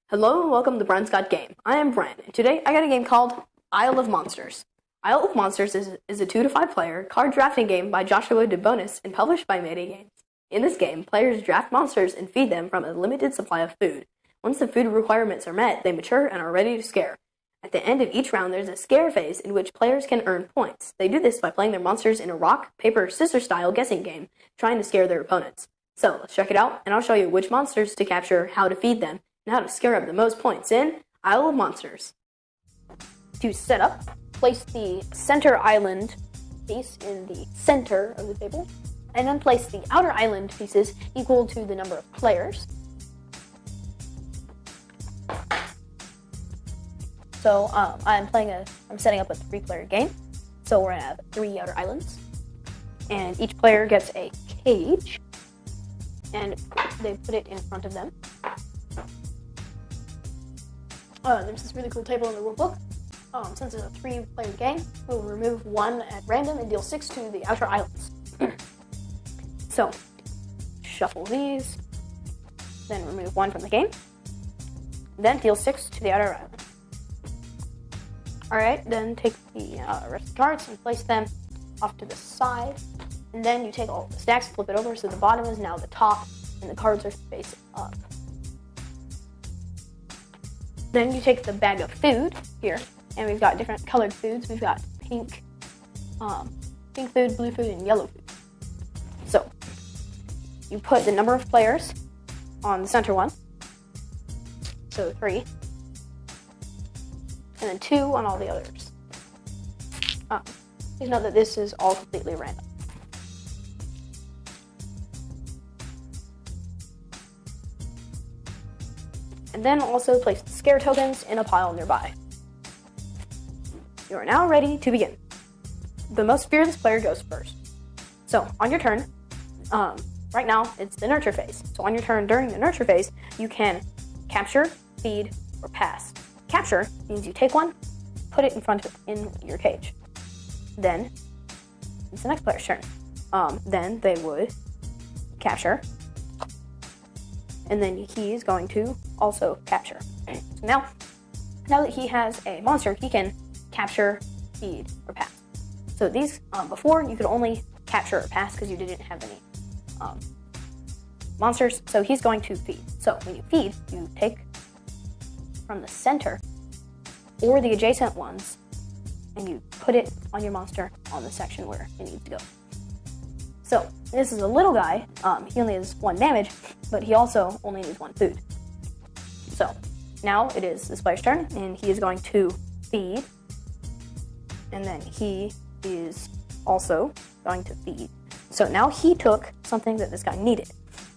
Hello and welcome to Brent's Got Game. I am Brent, and today I got a game called Isle of Monsters. Isle of Monsters is a 2 to 5 player card drafting game by Joshua DeBonis and published by Mayday Games. In this game, players draft monsters and feed them from a limited supply of food. Once the food requirements are met, they mature and are ready to scare. At the end of each round, there's a scare phase in which players can earn points. They do this by playing their monsters in a rock, paper, scissors style guessing game, trying to scare their opponents. So, let's check it out, and I'll show you which monsters to capture, how to feed them, and how to scare up the most points in Isle of Monsters. To set up, place the center island piece in the center of the table, and then place the outer island pieces equal to the number of players. So I'm setting up a 3-player game. So we're gonna have 3 outer islands, and each player gets a cage, and they put it in front of them. There's this really cool table in the rulebook. Since it's a 3-player game, we'll remove 1 at random and deal 6 to the outer islands. So, shuffle these, then remove 1 from the game, then deal 6 to the outer island. Alright, then take the rest of the cards and place them off to the side, and then you take all of the stacks, flip it over so the bottom is now the top, and the cards are facing up. Then you take the bag of food here, and we've got different colored foods. We've got pink food, blue food, and yellow food. So you put the number of players on the center one, so 3, and then 2 on all the others. Please note that this is all completely random. And then also place the scare tokens in a pile nearby. You are now ready to begin. The most fearless player goes first. So, on your turn, right now it's the nurture phase. So on your turn during the nurture phase, you can capture, feed, or pass. Capture means you take one, put it in your cage. Then, it's the next player's turn. Then they would capture, and then he is going to also capture. So now that he has a monster, he can capture, feed, or pass. So these, before, you could only capture or pass because you didn't have any monsters, so he's going to feed. So when you feed, you take from the center or the adjacent ones, and you put it on your monster on the section where it needs to go. So this is a little guy. He only has 1 damage, but he also only needs 1 food. So now it is this player's turn, and he is going to feed, and then he is also going to feed. So now he took something that this guy needed.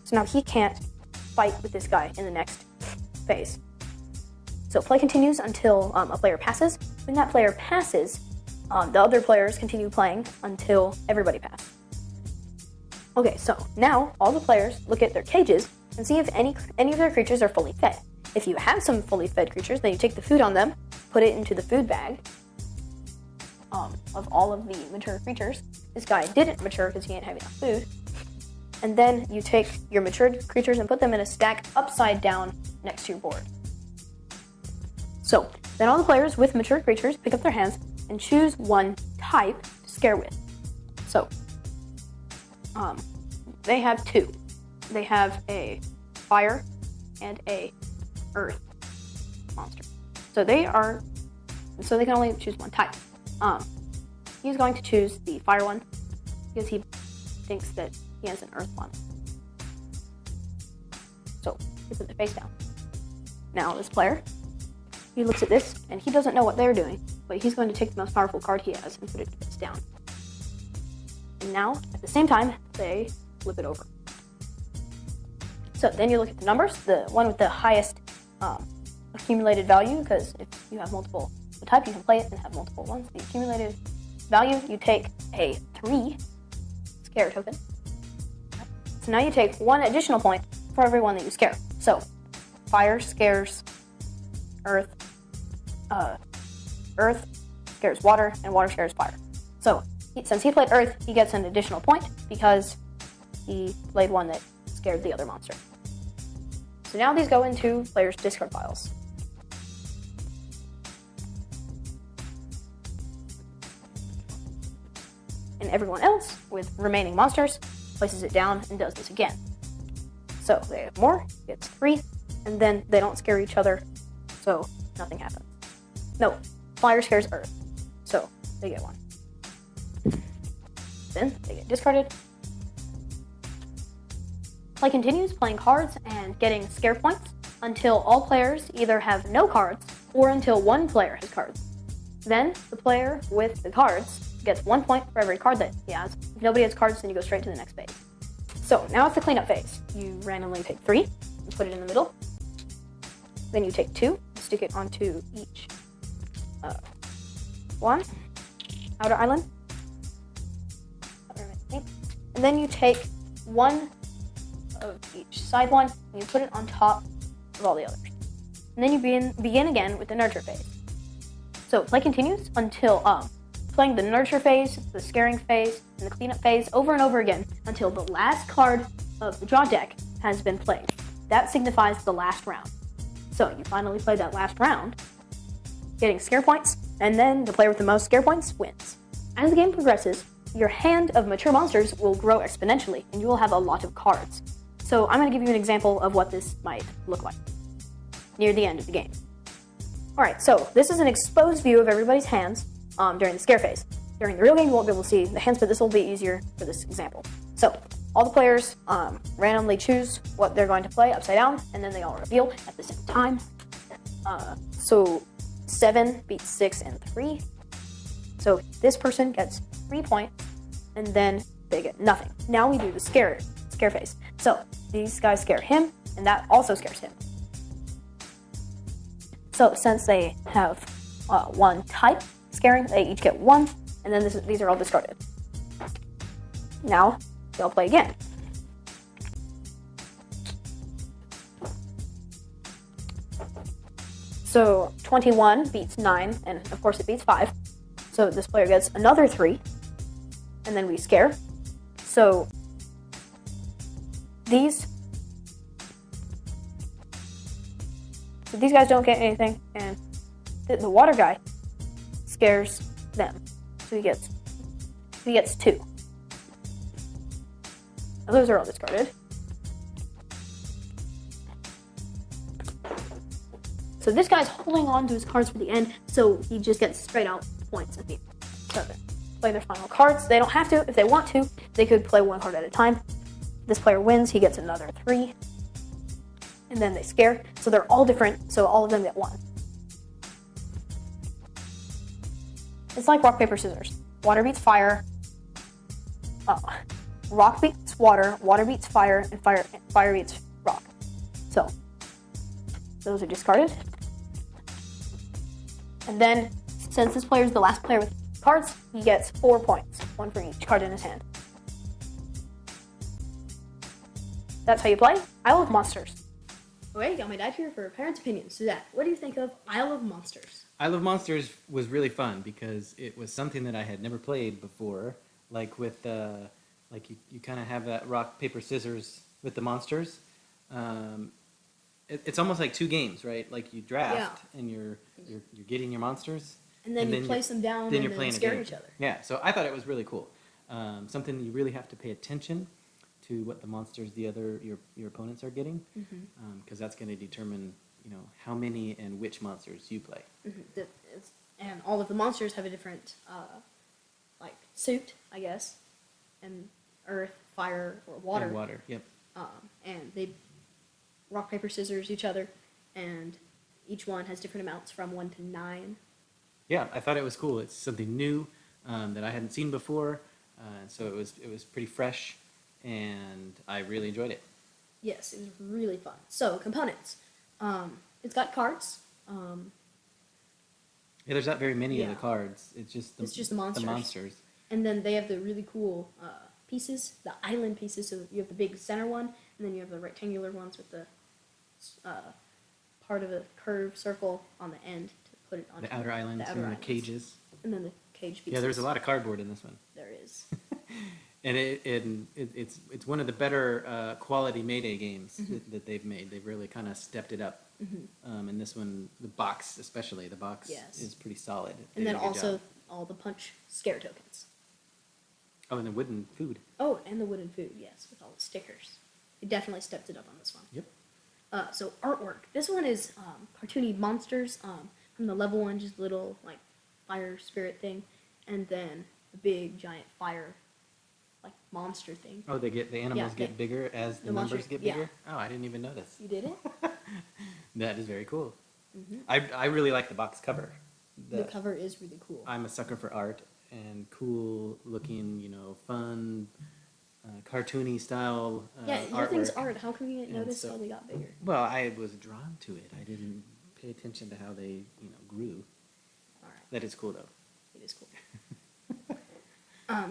So now he can't fight with this guy in the next phase. So play continues until a player passes. When that player passes, the other players continue playing until everybody passes. Okay, so now all the players look at their cages and see if any of their creatures are fully fed. If you have some fully fed creatures, then you take the food on them, put it into the food bag of all of the mature creatures. This guy didn't mature because he didn't have enough food. And then you take your matured creatures and put them in a stack upside down next to your board. So then all the players with mature creatures pick up their hands and choose 1 type to scare with. So they have 2. They have a fire and a earth monster. So they can only choose 1 type. He's going to choose the fire one because he thinks that he has an earth one. So he put the face down. Now this player, he looks at this and he doesn't know what they're doing, but he's going to take the most powerful card he has and put it face down. And now, at the same time, they flip it over. So then you look at the numbers, the one with the highest accumulated value, because if you have multiple type, you can play it and have multiple ones. The accumulated value, you take a 3 scare token. So now you take 1 additional point for every one that you scare. So fire scares earth, earth scares water, and water scares fire. So since he played earth, he gets an additional point because he played one that scared the other monster. So now these go into players' discard piles. And everyone else with remaining monsters places it down and does this again. So they have more, gets 3, and then they don't scare each other, so nothing happens. No, flyer scares Earth, so they get 1. Then they get discarded. Play continues playing cards and getting scare points until all players either have no cards or until one player has cards. Then the player with the cards gets 1 point for every card that he has. If nobody has cards, then you go straight to the next phase. So now it's the cleanup phase. You randomly take 3 and put it in the middle. Then you take 2, stick it onto each one, outer island. And then you take 1 of each side one and you put it on top of all the others. And then you begin again with the nurture phase. So play continues until playing the nurture phase, the scaring phase, and the cleanup phase over and over again until the last card of the draw deck has been played. That signifies the last round. So you finally play that last round, getting scare points, and then the player with the most scare points wins. As the game progresses, your hand of mature monsters will grow exponentially, and you will have a lot of cards. So I'm going to give you an example of what this might look like near the end of the game. Alright, so this is an exposed view of everybody's hands during the scare phase. During the real game, you won't be able to see the hands, but this will be easier for this example. So, all the players randomly choose what they're going to play upside down, and then they all reveal at the same time. So 7 beats 6 and 3. So this person gets 3 points, and then they get nothing. Now we do the scare phase. So these guys scare him, and that also scares him. So since they have one type scaring, they each get 1, and then these are all discarded. Now they'll play again. So 21 beats 9, and of course it beats 5. So this player gets another 3, and then we scare. So these guys don't get anything, and the water guy scares them. So he gets 2. Now those are all discarded. So this guy's holding on to his cards for the end, so he just gets straight out points at the end. So they play their final cards. They don't have to. If they want to, they could play 1 card at a time. This player wins, he gets another 3. And then they scare. So they're all different, so all of them get 1. It's like rock, paper, scissors. Water beats fire. Rock beats water, water beats fire, and fire beats rock. So those are discarded. And then, since this player is the last player with cards, he gets 4 points, 1 for each card in his hand. That's how you play Isle of Monsters. Okay, got my dad here for parents' opinions. So Dad, what do you think of Isle of Monsters? Isle of Monsters was really fun because it was something that I had never played before. Like with, you kind of have that rock, paper, scissors with the monsters. It's almost like 2 games, right? Like you draft and you're getting your monsters, and then you place them down, then and you're playing scare each other. Yeah, so I thought it was really cool. Something you really have to pay attention to what the monsters your opponents are getting, because that's going to determine how many and which monsters you play. And all of the monsters have a different suit, I guess, and earth, fire, or water. And water, yep. And they rock, paper, scissors each other, and each one has different amounts from 1 to 9. Yeah, I thought it was cool. It's something new that I hadn't seen before, so it was pretty fresh, and I really enjoyed it. Yes, it was really fun. So, components. It's got cards. Yeah, there's not very many of the cards. It's just the monsters. The monsters. And then they have the really cool pieces, the island pieces. So you have the big center one, and then you have the rectangular ones with the part of a curved circle on the end to put it on the outer islands and the cages. And then the cage pieces. Yeah, there's a lot of cardboard in this one. There is. And it's one of the better quality Mayday games that they've made. They've really kind of stepped it up. And this one, the box especially, the box Yes. is pretty solid. They And then did a good also job. all the punch scare tokens. Oh, and the wooden food. Oh, and the wooden food, yes, with all the stickers. They definitely stepped it up on this one. Yep. So artwork. This one is cartoony monsters from the level one, just little like fire spirit thing, and then the big giant fire like monster thing. Oh, the animals Yeah, get bigger as the monster- numbers get yeah. bigger? Oh, I didn't even notice. You did it? That is very cool. Mm-hmm. I really like the box cover. The cover is really cool. I'm a sucker for art and cool looking, fun, cartoony style Yeah, your thing's artwork. art. How come you didn't And notice so- how they got bigger? Well, I was drawn to it. I didn't pay attention to how they, grew. All right, That is cool though. it is cool.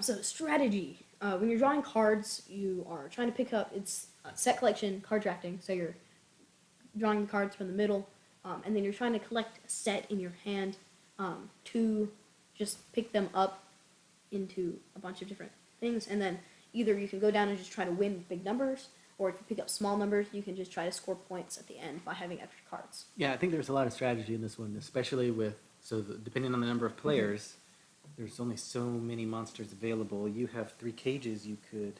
So strategy. When you're drawing cards, you are trying to pick up. It's set collection, card drafting. So you're drawing the cards from the middle, and then you're trying to collect a set in your hand to just pick them up into a bunch of different things, and then either you can go down and just try to win big numbers, or if you pick up small numbers, you can just try to score points at the end by having extra cards. Yeah, I think there's a lot of strategy in this one, especially depending on the number of players, there's only so many monsters available. You have 3 cages you could.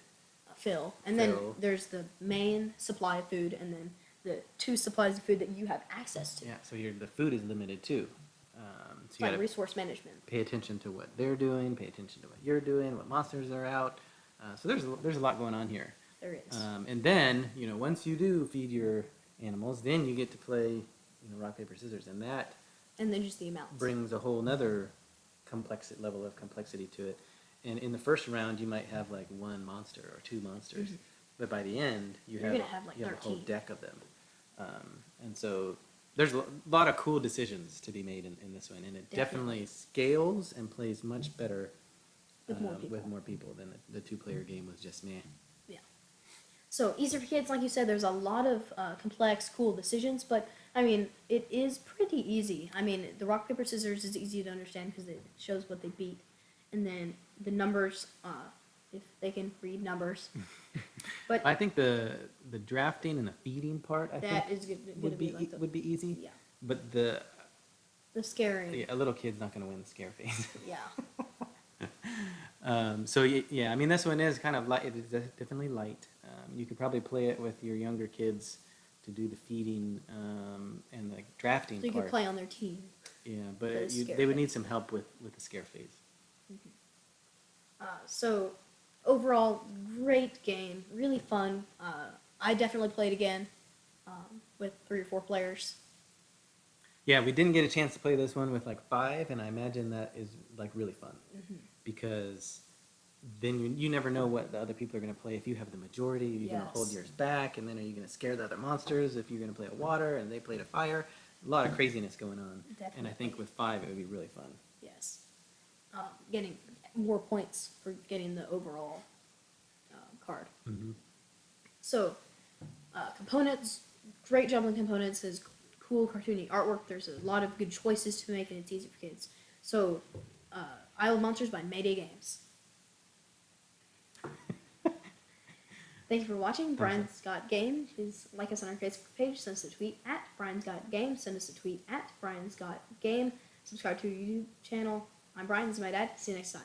Fill, and then Fill. there's the main supply of food, and then the 2 supplies of food that you have access to. Yeah, so the food is limited too. So It's you like got to resource management. pay attention to what they're doing, pay attention to what you're doing, what monsters are out. So there's a lot going on here. There is. And then once you do feed your animals, then you get to play rock paper scissors, and that And then just the amounts. brings a whole nother level of complexity to it. And in the first round, you might have like 1 monster or 2 monsters, but by the end, You're have gonna have, like, you have a whole 13. deck of them. And so there's a lot of cool decisions to be made in this one, and it definitely scales and plays much better With more people. than the 2-player game was just meh. Yeah. So easy for kids, like you said, there's a lot of complex, cool decisions, but I mean, it is pretty easy. I mean, the rock, paper, scissors is easy to understand because it shows what they beat. And then the numbers, if they can read numbers. But I think the drafting and the feeding part, I that think is going to would be be like the, would be easy. yeah, But the the scaring. a little kid's not going to win the scare phase. Yeah. So yeah, I mean this one is kind of light. It is definitely light. You could probably play it with your younger kids to do the feeding and the drafting So you part. could play on their team. Yeah, for the but scare they would phase. need some help with the scare phase. So overall, great game, really fun. I definitely played again with 3 or 4 players. Yeah, we didn't get a chance to play this one with like 5, and I imagine that is like really fun because then you never know what the other people are going to play. If you have the majority, you're going to hold Yes. yours back, and then are you going to scare the other monsters if you're going to play a water and they played a fire? A lot of craziness going on. And I Definitely. think with 5, it would be really fun. Yes. Getting more points for getting the overall card. So, components, great job on components. There's cool cartoony artwork. There's a lot of good choices to make, and it's easy for kids. So, Isle of Monsters by Mayday Games. Thank you for watching. Brian's Got Game. Please like us on our Facebook page. Send us a tweet at Brian's Got Game. Send us a tweet at Brian's Got Game. Subscribe to our YouTube channel. I'm Brian. This is my dad. See you next time.